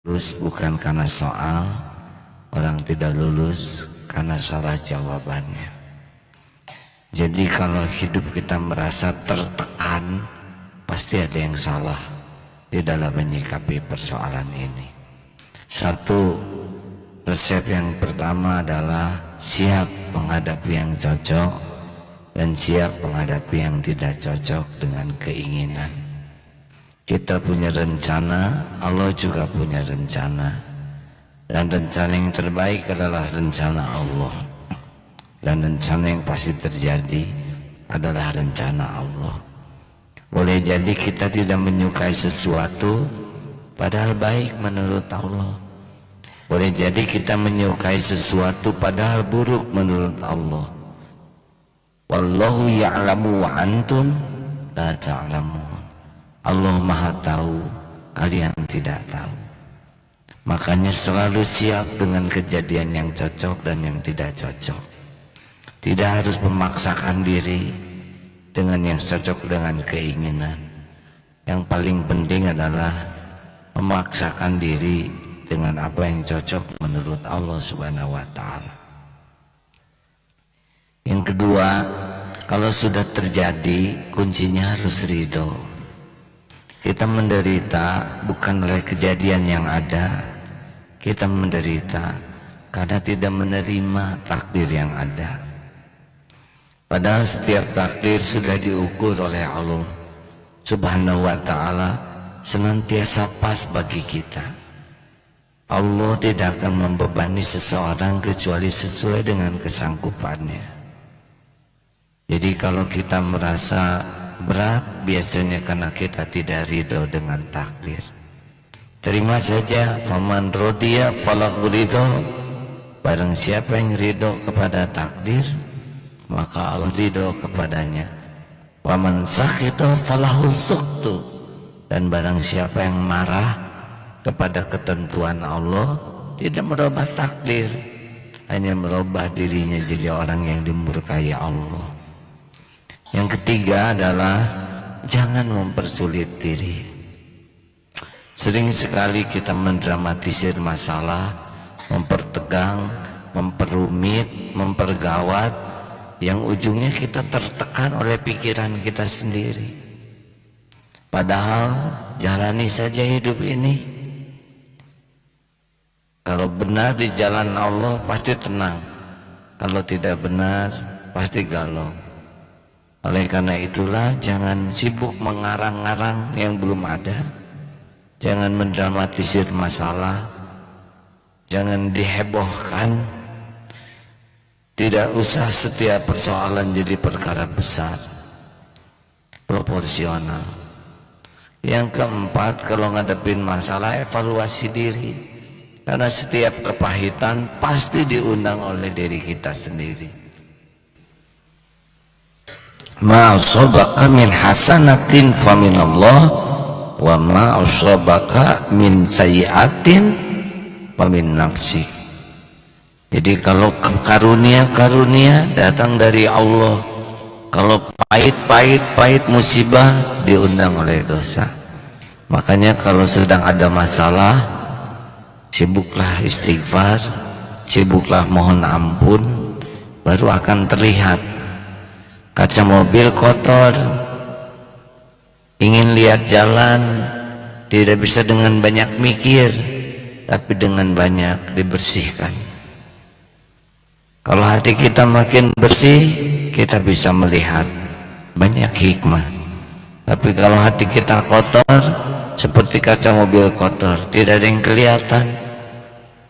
lulus bukan karena soal, orang tidak lulus karena salah jawabannya. Jadi kalau hidup kita merasa tertekan, pasti ada yang salah di dalam menyikapi persoalan ini. Satu, resep yang pertama adalah siap menghadapi yang cocok dan siap menghadapi yang tidak cocok dengan keinginan. Kita punya rencana, Allah juga punya rencana, dan rencana yang terbaik adalah rencana Allah, dan rencana yang pasti terjadi adalah rencana Allah. Boleh jadi kita tidak menyukai sesuatu padahal baik menurut Allah. Boleh jadi kita menyukai sesuatu padahal buruk menurut Allah. Wallahu ya'lamu wa antum la ta'lamun. Allah Maha tahu, kalian tidak tahu. Makanya selalu siap dengan kejadian yang cocok dan yang tidak cocok. Tidak harus memaksakan diri dengan yang cocok dengan keinginan. Yang paling penting adalah memaksakan diri dengan apa yang cocok menurut Allah Subhanahu wa Ta'ala. Yang kedua, kalau sudah terjadi, kuncinya harus ridho. Kita menderita bukan oleh kejadian yang ada, kita menderita karena tidak menerima takdir yang ada. Padahal setiap takdir sudah diukur oleh Allah Subhanahu wa Ta'ala, senantiasa pas bagi kita. Allah tidak akan membebani seseorang kecuali sesuai dengan kesanggupannya. Jadi kalau kita merasa berat, biasanya karena kita tidak ridho dengan takdir. Terima saja, faman rodiya falahu ridho. Barang siapa yang ridho kepada takdir, maka Allah ridho kepadanya. Waman sakhita falahu sukhtu. Dan barang siapa yang marah kepada ketentuan Allah, tidak merubah takdir, hanya merubah dirinya jadi orang yang dimurkai Allah. Yang ketiga adalah jangan mempersulit diri. Sering sekali kita mendramatisir masalah, mempertegang, memperumit, mempergawat, yang ujungnya kita tertekan oleh pikiran kita sendiri. Padahal jalani saja hidup ini. Kalau benar di jalan Allah pasti tenang, kalau tidak benar pasti galau. Oleh karena itulah jangan sibuk mengarang-arang yang belum ada, jangan mendramatisir masalah, jangan dihebohkan. Tidak usah setiap persoalan jadi perkara besar, proporsional. Yang keempat, kalau ngadepin masalah, evaluasi diri, karena setiap kepahitan pasti diundang oleh diri kita sendiri. Ma asabaka min hasanatin faminallah, wa ma asabaka min sayyi'atin famin nafsik. Jadi kalau karunia datang dari Allah, kalau pahit musibah diundang oleh dosa. Makanya kalau sedang ada masalah, sibuklah istighfar, sibuklah mohon ampun, baru akan terlihat. Kaca mobil kotor, ingin lihat jalan, tidak bisa dengan banyak mikir, tapi dengan banyak dibersihkan. Kalau hati kita makin bersih, kita bisa melihat banyak hikmah. Tapi kalau hati kita kotor, seperti kaca mobil kotor, tidak ada yang kelihatan,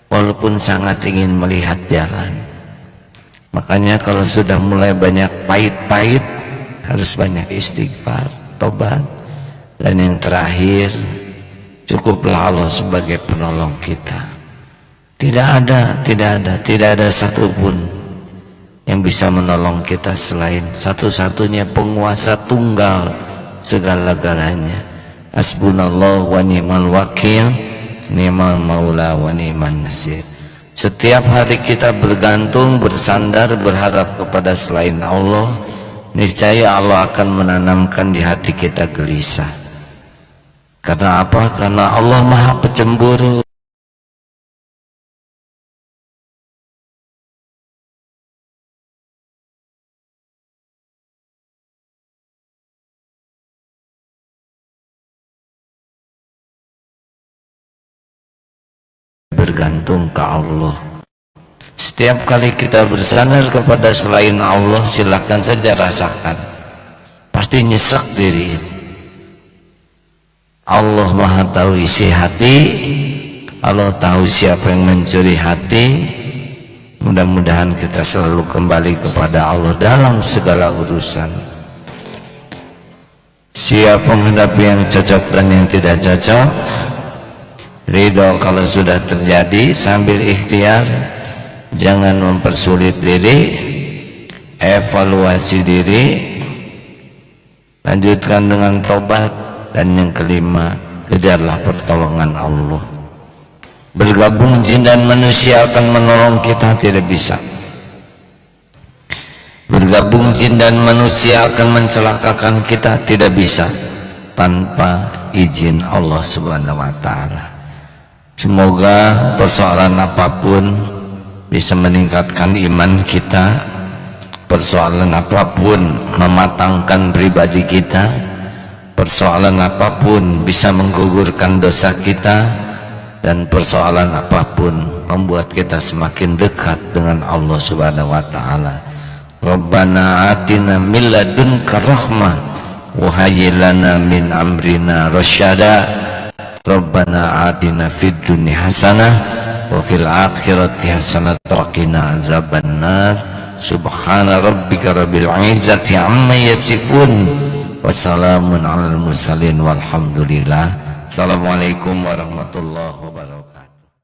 walaupun sangat ingin melihat jalan. Makanya kalau sudah mulai banyak pahit-pahit, harus banyak istighfar, tobat. Dan yang terakhir, cukuplah Allah sebagai penolong kita. Tidak ada satupun yang bisa menolong kita selain satu-satunya penguasa tunggal segala-galanya. Hasbunallah wa ni'mal wakil, ni'mal maula wa ni'man nasir. Setiap hari kita bergantung, bersandar, berharap kepada selain Allah, niscaya Allah akan menanamkan di hati kita gelisah. Karena apa? Karena Allah Maha Pencemburu. bergantung ke Allah. Setiap kali kita bersandar kepada selain Allah, silakan saja rasakan, pasti nyesek diri. Allah Maha tahu isi hati, Allah tahu siapa yang mencuri hati. Mudah-mudahan kita selalu kembali kepada Allah dalam segala urusan. Siap menghadapi yang cocok dan yang tidak cocok. Ridho kalau sudah terjadi, sambil ikhtiar, jangan mempersulit diri, evaluasi diri, lanjutkan dengan tobat, dan yang kelima, kejarlah pertolongan Allah. Bergabung jin dan manusia akan menolong kita, tidak bisa. Bergabung jin dan manusia akan mencelakakan kita, tidak bisa tanpa izin Allah Subhanahu wa Ta'ala. Semoga persoalan apapun bisa meningkatkan iman kita, persoalan apapun mematangkan pribadi kita, persoalan apapun bisa menggugurkan dosa kita, dan persoalan apapun membuat kita semakin dekat dengan Allah Subhanahu wa Ta'ala. Rabbana atina min ladunka rahmah wa hayyi lana min amrina rasyada. Rabbana atina fid dunya hasanah wa fil akhirati hasanah wa qina azabannar. Subhana rabbika rabbil izzati amma yasifun wa salamun alal mursalin walhamdulillah. Assalamualaikum warahmatullahi wabarakatuh.